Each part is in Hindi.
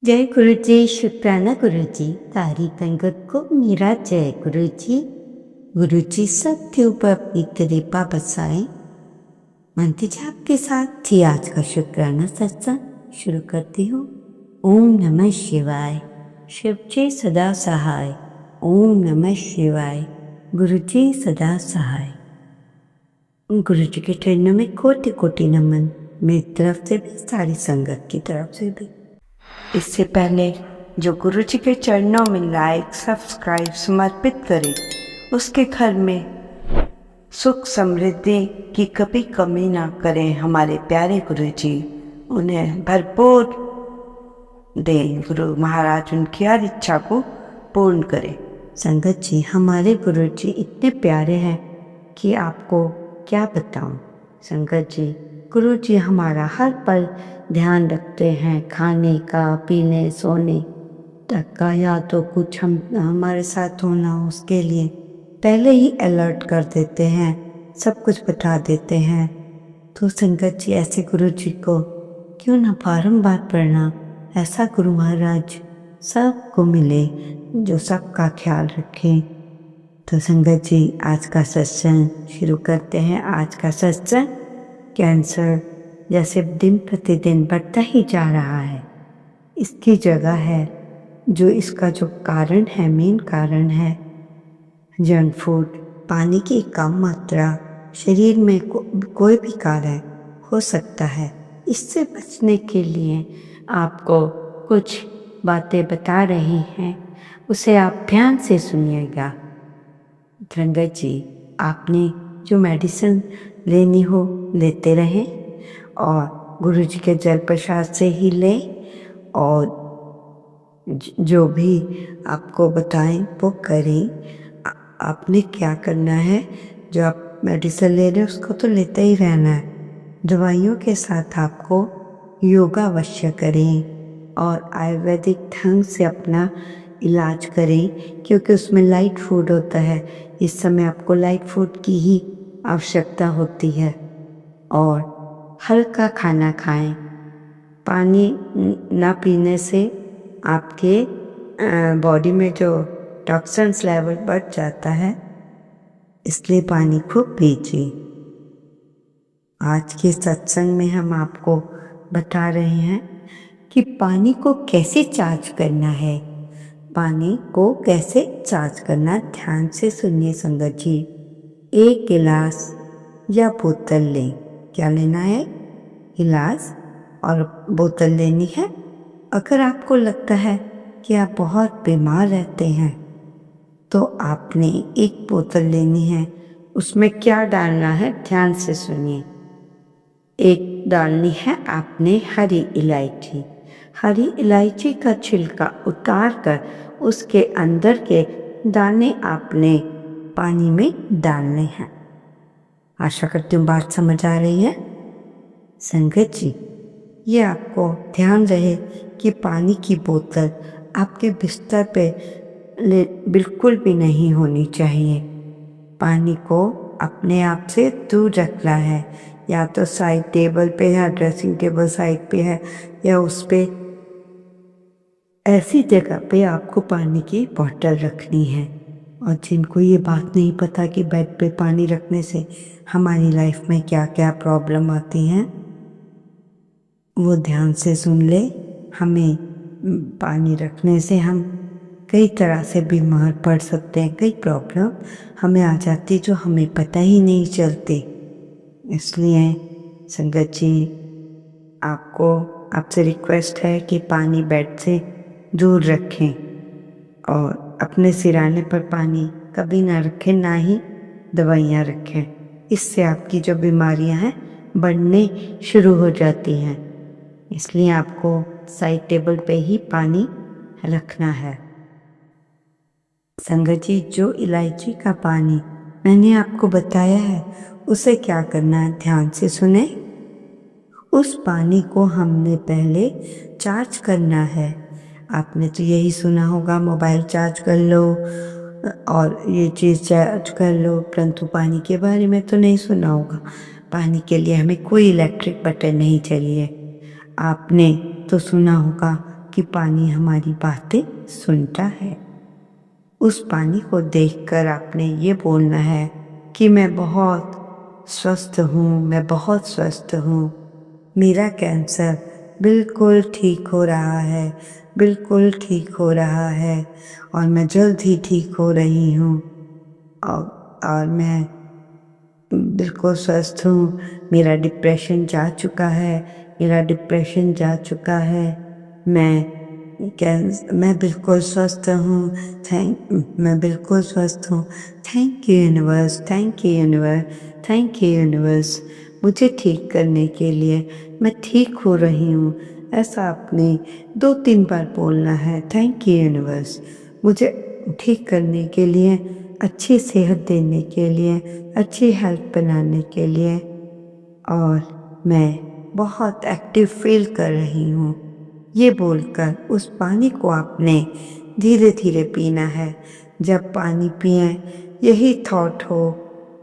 जय गुरु जी, शुक्राना गुरु जी। तारी पंगत को मेरा जय गुरु जी। गुरु जी सबके ऊपर अपनी कृपा बरसाए। मनती जी आपके साथ थी आज का शुक्राना सत्संग शुरू करती हूँ। ओम नमः शिवाय। शिव जी सदा सहाय। ओम नमः शिवाय। गुरु जी सदा सहाय। गुरु जी के चरणों में कोटि कोटि नमन, मेरी तरफ से भी, सारी संगत की तरफ से भी। इससे पहले जो गुरु जी के चरणों में लाइक सब्सक्राइब समर्पित करे, उसके घर में सुख समृद्धि की कभी कमी ना करें हमारे प्यारे गुरु जी। उन्हें भरपूर दे गुरु महाराज, उनकी हर इच्छा को पूर्ण करें। संगत जी, हमारे गुरु जी इतने प्यारे हैं कि आपको क्या बताऊं। संगत जी, गुरु जी हमारा हर पल ध्यान रखते हैं, खाने का, पीने सोने तक का, या तो कुछ हमारे साथ होना उसके लिए पहले ही अलर्ट कर देते हैं, सब कुछ बता देते हैं। तो संगत जी, ऐसे गुरु जी को क्यों ना बारंबार पढ़ना। ऐसा गुरु महाराज सबको मिले जो सबका ख्याल रखे। तो संगत जी, आज का सत्संग शुरू करते हैं। आज का सत्संग कैंसर जैसे दिन प्रतिदिन बढ़ता ही जा रहा है, इसकी जगह है, जो इसका जो कारण है, मेन कारण है जंक फूड, पानी की कम मात्रा। शरीर में कोई भी कारण हो सकता है। इससे बचने के लिए आपको कुछ बातें बता रही हैं, उसे आप ध्यान से सुनिएगा। संगत जी, आपने जो मेडिसिन लेनी हो लेते रहें, और गुरु जी के जल प्रसाद से ही लें, और जो भी आपको बताएं वो करें। आपने क्या करना है, जो आप मेडिसिन ले रहे हैं उसको तो लेते ही रहना है। दवाइयों के साथ आपको योगा अवश्य करें और आयुर्वेदिक ढंग से अपना इलाज करें, क्योंकि उसमें लाइट फूड होता है। इस समय आपको लाइट फूड की ही आवश्यकता होती है। और हल्का खाना खाएं। पानी ना पीने से आपके बॉडी में जो टॉक्सिन्स लेवल बढ़ जाता है, इसलिए पानी खूब पीजिए। आज के सत्संग में हम आपको बता रहे हैं कि पानी को कैसे चार्ज करना है। पानी को कैसे चार्ज करना, ध्यान से सुनिए संगत जी। एक गिलास या बोतल लें। क्या लेना है? गिलास और बोतल लेनी है। अगर आपको लगता है कि आप बहुत बीमार रहते हैं, तो आपने एक बोतल लेनी है। उसमें क्या डालना है, ध्यान से सुनिए। एक डालनी है आपने हरी इलायची। हरी इलायची का छिलका उतार कर उसके अंदर के दाने आपने पानी में डालने हैं। आशा करती हूँ बात समझ आ रही है। संगत जी, ये आपको ध्यान रहे कि पानी की बोतल आपके बिस्तर पे बिल्कुल भी नहीं होनी चाहिए। पानी को अपने आप से दूर रखना है, या तो साइड टेबल पे या ड्रेसिंग टेबल साइड पे है, या उस पे ऐसी जगह पे आपको पानी की बोतल रखनी है। और जिनको ये बात नहीं पता कि बेड पे पानी रखने से हमारी लाइफ में क्या क्या प्रॉब्लम आती हैं, वो ध्यान से सुन ले। हमें पानी रखने से हम कई तरह से बीमार पड़ सकते हैं। कई प्रॉब्लम हमें आ जाती जो हमें पता ही नहीं चलती। इसलिए संगत जी, आपसे रिक्वेस्ट है कि पानी बेड से दूर रखें, और अपने सिराने पर पानी कभी ना रखें, ना ही दवाइयाँ रखें। इससे आपकी जो बीमारियां हैं बढ़ने शुरू हो जाती हैं। इसलिए आपको साइड टेबल पे ही पानी रखना है। संगत जी, जो इलायची का पानी मैंने आपको बताया है, उसे क्या करना है, ध्यान से सुने। उस पानी को हमने पहले चार्ज करना है। आपने तो यही सुना होगा, मोबाइल चार्ज कर लो और ये चीज़ चार्ज कर लो, परंतु पानी के बारे में तो नहीं सुना होगा। पानी के लिए हमें कोई इलेक्ट्रिक बटन नहीं चाहिए। आपने तो सुना होगा कि पानी हमारी बातें सुनता है। उस पानी को देखकर आपने ये बोलना है कि मैं बहुत स्वस्थ हूँ, मैं बहुत स्वस्थ हूँ, मेरा कैंसर बिल्कुल ठीक हो रहा है, बिल्कुल ठीक हो रहा है और मैं जल्द ही ठीक हो रही हूँ और मैं बिल्कुल स्वस्थ हूँ। मेरा डिप्रेशन जा चुका है, मेरा डिप्रेशन जा चुका है। मैं बिल्कुल स्वस्थ हूँ। मैं बिल्कुल स्वस्थ हूँ। Thank you universe, thank you universe, thank you universe. मुझे ठीक करने के लिए मैं ठीक हो रही हूँ, ऐसा आपने 2-3 बार बोलना है। थैंक यू यूनिवर्स, मुझे ठीक करने के लिए, अच्छी सेहत देने के लिए, अच्छी हेल्थ बनाने के लिए, और मैं बहुत एक्टिव फील कर रही हूँ। ये बोलकर उस पानी को आपने धीरे धीरे पीना है। जब पानी पिए यही थॉट हो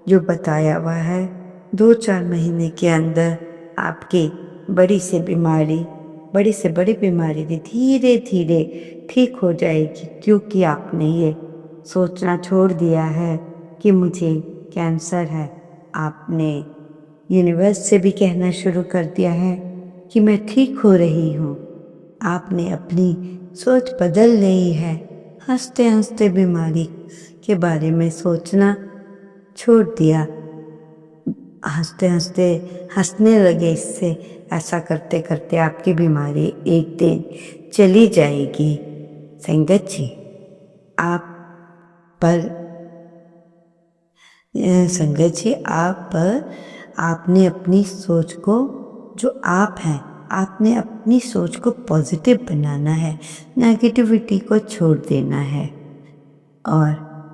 जो बताया हुआ है, 2-4 महीने के अंदर आपकी बड़ी से बड़ी बीमारी भी धीरे धीरे ठीक हो जाएगी, क्योंकि आपने ये सोचना छोड़ दिया है कि मुझे कैंसर है। आपने यूनिवर्स से भी कहना शुरू कर दिया है कि मैं ठीक हो रही हूँ। आपने अपनी सोच बदल ली है। हंसते हंसते बीमारी के बारे में सोचना छोड़ दिया। हंसते हंसते हंसने लगे इससे। ऐसा करते करते आपकी बीमारी एक दिन चली जाएगी। संगत जी, आप पर संगत जी, आपने अपनी सोच को, जो आप हैं, आपने अपनी सोच को पॉजिटिव बनाना है, नेगेटिविटी को छोड़ देना है। और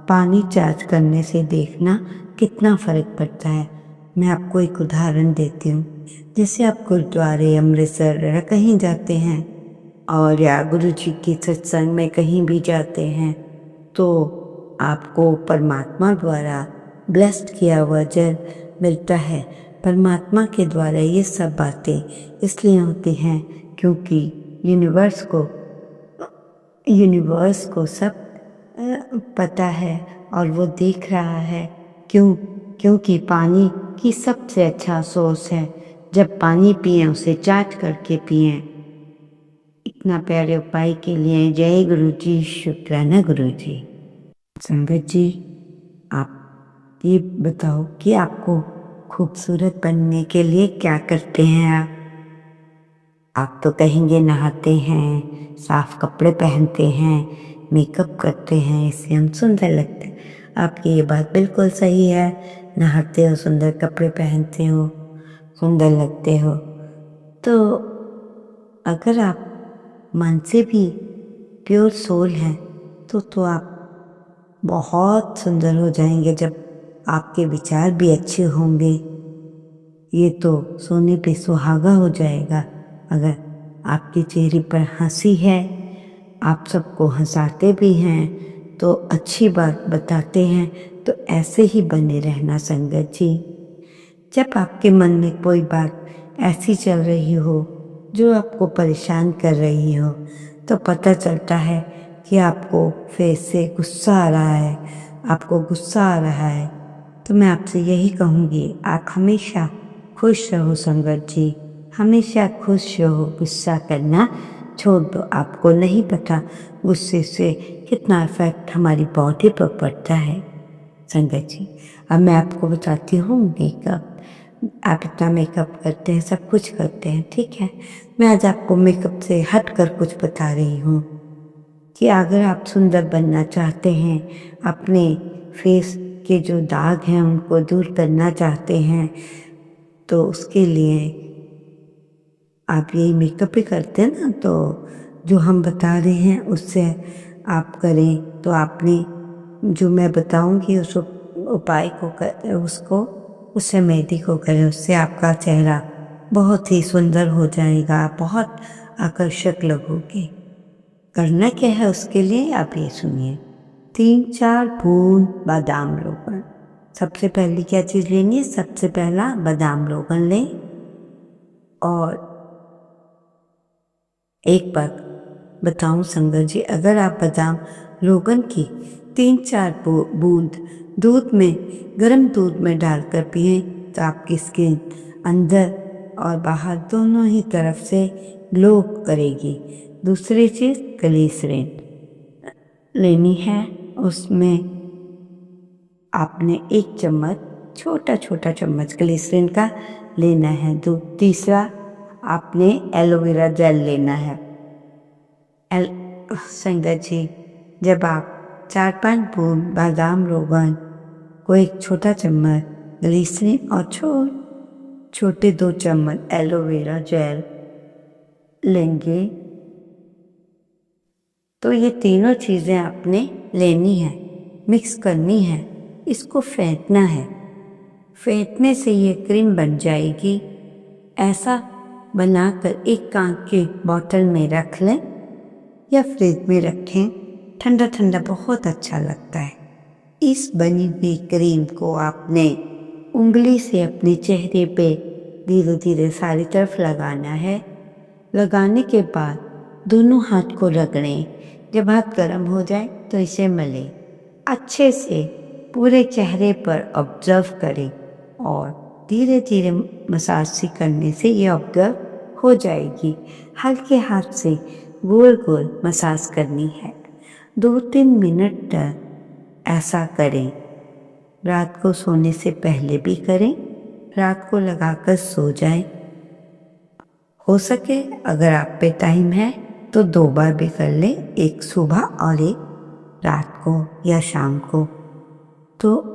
पानी चार्ज करने से देखना कितना फर्क पड़ता है। मैं आपको एक उदाहरण देती हूँ। जैसे आप गुरुद्वारे, अमृतसर या कहीं जाते हैं, और या गुरु जी की सत्संग में कहीं भी जाते हैं, तो आपको परमात्मा द्वारा ब्लेस्ड किया हुआ जल मिलता है। परमात्मा के द्वारा ये सब बातें इसलिए होती हैं क्योंकि यूनिवर्स को सब पता है और वो देख रहा है। क्योंकि पानी की सबसे अच्छा सोर्स है। जब पानी पिए उसे चार्ज करके पिए। इतना प्यारे उपाय के लिए जय गुरु जी, शुक्राना गुरु जी। संगत जी, आप ये बताओ कि आपको खूबसूरत बनने के लिए क्या करते हैं आप तो कहेंगे नहाते हैं, साफ कपड़े पहनते हैं, मेकअप करते हैं, इससे हम सुंदर लगते हैं। आपकी ये बात बिल्कुल सही है। नहाते हो, सुंदर कपड़े पहनते हो, सुंदर लगते हो। तो अगर आप मन से भी प्योर सोल हैं तो आप बहुत सुंदर हो जाएंगे। जब आपके विचार भी अच्छे होंगे, ये तो सोने पे सुहागा हो जाएगा। अगर आपके चेहरे पर हंसी है, आप सबको हंसाते भी हैं, तो अच्छी बात बताते हैं, तो ऐसे ही बने रहना संगत जी। जब आपके मन में कोई बात ऐसी चल रही हो जो आपको परेशान कर रही हो, तो पता चलता है कि आपको फेस से गुस्सा आ रहा है, आपको गुस्सा आ रहा है, तो मैं आपसे यही कहूँगी, आप हमेशा खुश रहो संगत जी, हमेशा खुश रहो। गुस्सा करना छोड़ दो। आपको नहीं पता गुस्से से कितना इफेक्ट हमारी बॉडी पर पड़ता है संगत जी। अब मैं आपको बताती हूँ मेकअप। आप इतना मेकअप करते हैं, सब कुछ करते हैं, ठीक है। मैं आज आपको मेकअप से हट कर कुछ बता रही हूँ कि अगर आप सुंदर बनना चाहते हैं, अपने फेस के जो दाग हैं उनको दूर करना चाहते हैं, तो उसके लिए आप यही मेकअप ही करते हैं ना, तो जो हम बता रहे हैं उससे आप करें। तो आपने जो मैं बताऊंगी उस उपाय को उस मेहंदी को करें, उससे आपका चेहरा बहुत ही सुंदर हो जाएगा, बहुत आकर्षक लगोगे। करना क्या है उसके लिए आप ये सुनिए। 3-4 बूंद बादाम रोगन। सबसे पहली क्या चीज़ लेनी है? सबसे पहला बादाम रोगन लें और एक पग बताऊं संगत जी, अगर आप बादाम रोगन की 3-4 बूंद दूध में, गर्म दूध में डालकर पिएं तो आपकी स्किन अंदर और बाहर दोनों ही तरफ से ग्लो करेगी। दूसरी चीज़ ग्लिसरीन लेनी है, उसमें आपने 1 चम्मच, छोटा छोटा चम्मच ग्लिसरीन का लेना है। तीसरा आपने एलोवेरा जेल लेना है। संगत जी, जब आप 4-5 बूंद बादाम रोगन को 1 छोटा चम्मच ग्लिसरीन और छोटे 2 चम्मच एलोवेरा जेल लेंगे तो ये तीनों चीज़ें आपने लेनी है, मिक्स करनी है, इसको फेंटना है। फेंटने से ये क्रीम बन जाएगी। ऐसा बनाकर एक कांच के बॉटल में रख लें या फ्रिज में रखें, ठंडा ठंडा बहुत अच्छा लगता है। इस बनी हुई क्रीम को आपने उंगली से अपने चेहरे पे धीरे धीरे सारी तरफ लगाना है। लगाने के बाद दोनों हाथ को रगड़ें। जब हाथ गर्म हो जाए तो इसे मलें। अच्छे से पूरे चेहरे पर ऑब्जर्व करें और धीरे धीरे मसाज सी करने से ये ऑब्जर्व हो जाएगी। हल्के हाथ से गोल गोल मसाज करनी है। 2-3 मिनट तक ऐसा करें। रात को सोने से पहले भी करें, रात को लगाकर सो जाएं। हो सके अगर आप पे टाइम है तो 2 बार भी कर लें, एक सुबह और एक रात को या शाम को। तो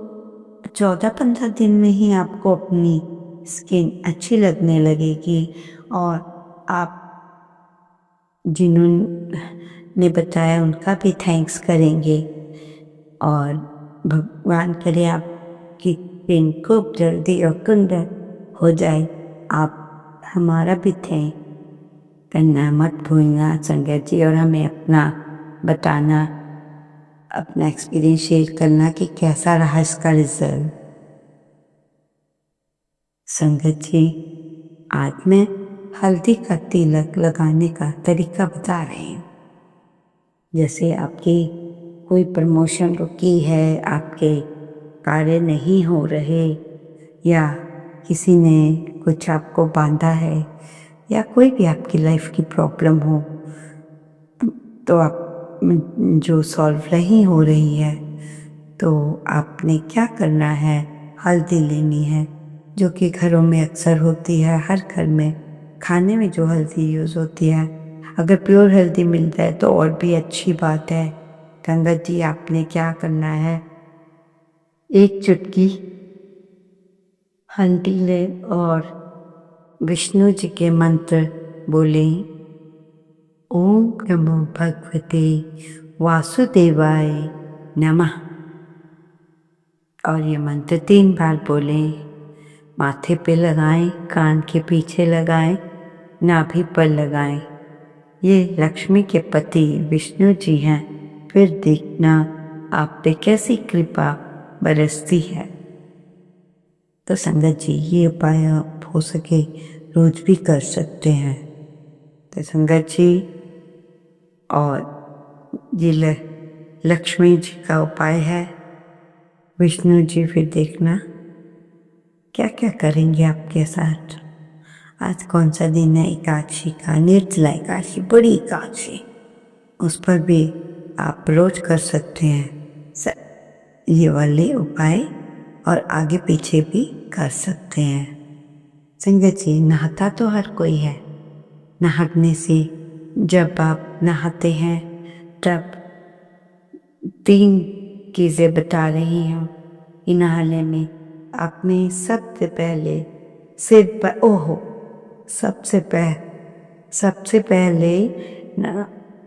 14-15 दिन में ही आपको अपनी स्किन अच्छी लगने लगेगी और आप जिन्होंने बताया उनका भी थैंक्स करेंगे और भगवान करे आपकी स्किन खूब जल्दी और सुंदर हो जाए। आप हमारा भी थैंक करना मत भूलना संगत जी, और हमें अपना बताना, अपना एक्सपीरियंस शेयर करना कि कैसा रहा इसका रिजल्ट। संगत जी, आज मैं हल्दी का तिलक लगाने का तरीका बता रही हूँ। जैसे आपकी कोई प्रमोशन रुकी है, आपके कार्य नहीं हो रहे, या किसी ने कुछ आपको बांधा है, या कोई भी आपकी लाइफ की प्रॉब्लम हो तो आप जो सॉल्व नहीं हो रही है, तो आपने क्या करना है, हल्दी लेनी है जो कि घरों में अक्सर होती है। हर घर में खाने में जो हल्दी यूज़ होती है, अगर प्योर हल्दी मिल जाए तो और भी अच्छी बात है। संगत जी, आपने क्या करना है, 1 चुटकी हल्दी ले और विष्णु जी के मंत्र बोलें, ओम नमो भगवते वासुदेवाय नमः, और ये मंत्र 3 बार बोलें। माथे पे लगाएं, कान के पीछे लगाएं, नाभि पर लगाएं। ये लक्ष्मी के पति विष्णु जी हैं, फिर देखना आप पे कैसी कृपा बरसती है। तो संगत जी, ये उपाय आप हो सके रोज भी कर सकते हैं। तो संगत जी, और ये लक्ष्मी जी का उपाय है, विष्णु जी फिर देखना क्या क्या करेंगे आपके साथ। आज कौन सा दिन है, एकादशी का, निर्जला एकादशी, बड़ी एकादशी, उस पर भी आप रोज कर सकते हैं ये वाले उपाय, और आगे पीछे भी कर सकते हैं। संगत जी, नहाता तो हर कोई है। नहाने से जब आप नहाते हैं तब 3 चीज़ें बता रही हूँ कि नहाने में आपने सबसे पहले सिर पर सबसे पहले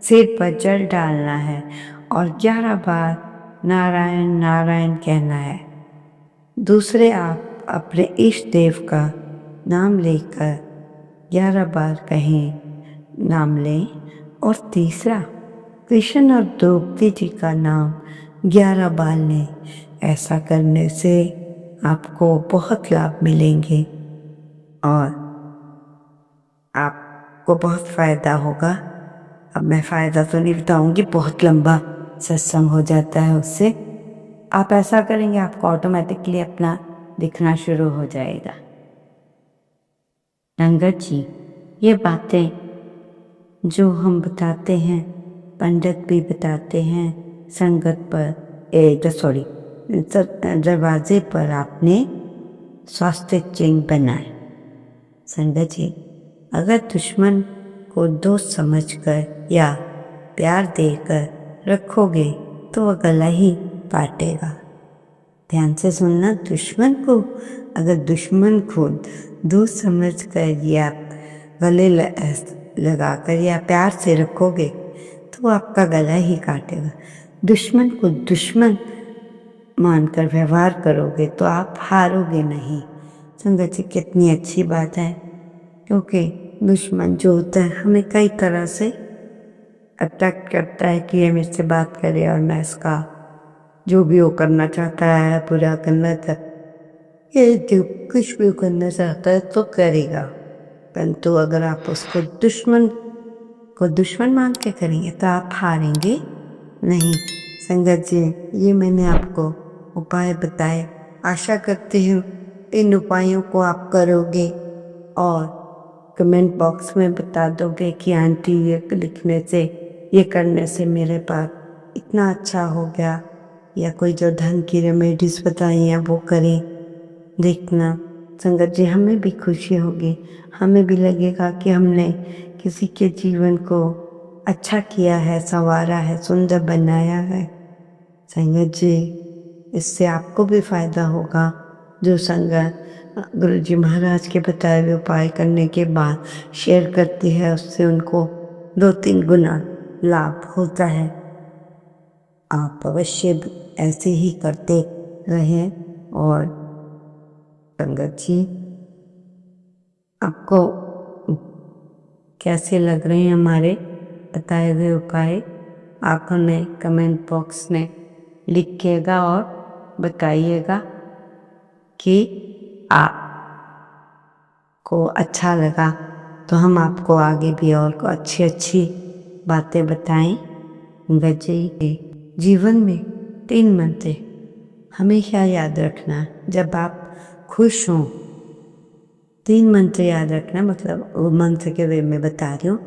सिर पर जल डालना है और 11 बार नारायण नारायण कहना है। दूसरे, आप अपने इष्ट देव का नाम लेकर 11 बार कहें, नाम लें। और तीसरा, कृष्ण और द्रौपदी जी का नाम 11 बार लें। ऐसा करने से आपको बहुत लाभ मिलेंगे और आपको बहुत फायदा होगा। अब मैं फ़ायदा तो नहीं बताऊंगी, बहुत लंबा सत्संग हो जाता है उससे। आप ऐसा करेंगे आपको ऑटोमेटिकली अपना दिखना शुरू हो जाएगा। रंगत जी, ये बातें जो हम बताते हैं, पंडित भी बताते हैं, संगत पर सॉरी दरवाजे पर आपने स्वास्थ्य चिन्ह बनाए। संगत जी, अगर दुश्मन को दोस्त समझकर या प्यार देकर रखोगे तो वह गला ही काटेगा। ध्यान से सुनना, अगर दुश्मन को दोस्त समझकर या गले लगाकर या प्यार से रखोगे तो वो आपका गला ही काटेगा। दुश्मन को दुश्मन मानकर व्यवहार करोगे तो आप हारोगे नहीं। संगत जी, कितनी अच्छी बात है, क्योंकि दुश्मन जो होता है हमें कई तरह से अट्रैक्ट करता है कि ये मुझसे बात करे और मैं इसका जो भी वो करना चाहता है, पूरा करना चाहता है, जो कुछ भी करना चाहता है तो करेगा। परंतु अगर आप उसको दुश्मन मान के करेंगे तो आप हारेंगे नहीं। संगत जी, ये मैंने आपको उपाय बताए, आशा करती हूँ इन उपायों को आप करोगे और कमेंट बॉक्स में बता दोगे कि आंटी ये लिखने से, ये करने से मेरे पास इतना अच्छा हो गया, या कोई जो धन की रेमेडीज बताई हैं वो करें। देखना संगत जी, हमें भी खुशी होगी, हमें भी लगेगा कि हमने किसी के जीवन को अच्छा किया है, संवारा है, सुंदर बनाया है। संगत जी, इससे आपको भी फायदा होगा। जो संगत गुरु जी महाराज के बताए हुए उपाय करने के बाद शेयर करती है, उससे उनको 2-3 गुना लाभ होता है। आप अवश्य ऐसे ही करते रहें। और संगत जी, आपको कैसे लग रहे हैं हमारे बताए हुए उपाय, आप हमें कमेंट बॉक्स में लिखिएगा और बताइएगा कि आपको अच्छा लगा तो हम आपको आगे भी और अच्छी अच्छी बातें बताएं। संगत जी, जीवन में 3 मंत्र हमेशा याद रखना। जब आप खुश हों, 3 मंत्र याद रखना, मतलब वो मंत्र के वे में बता रही हूँ।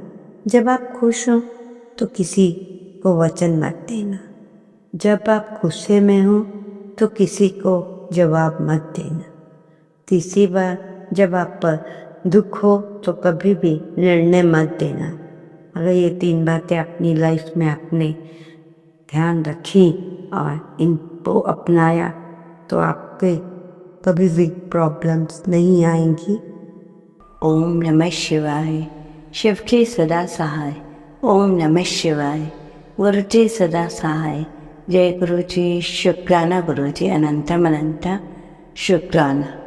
जब आप खुश हों तो किसी को वचन मत देना, जब आप गुस्से में हो तो किसी को जवाब मत देना, तीसरी बार जब आप पर दुख हो तो कभी भी निर्णय मत देना। अगर ये 3 बातें अपनी लाइफ में आपने ध्यान रखी और इनको अपनाया तो आपके कभी भी प्रॉब्लम्स नहीं आएंगी। ओम नमः शिवाय। शिव के सदा सहाय। ओम नमः शिवाय। गुरु जी सदा सहाय। जय गुरु जी। शुक्राना गुरु जी, अनंतम अनंत शुक्राना।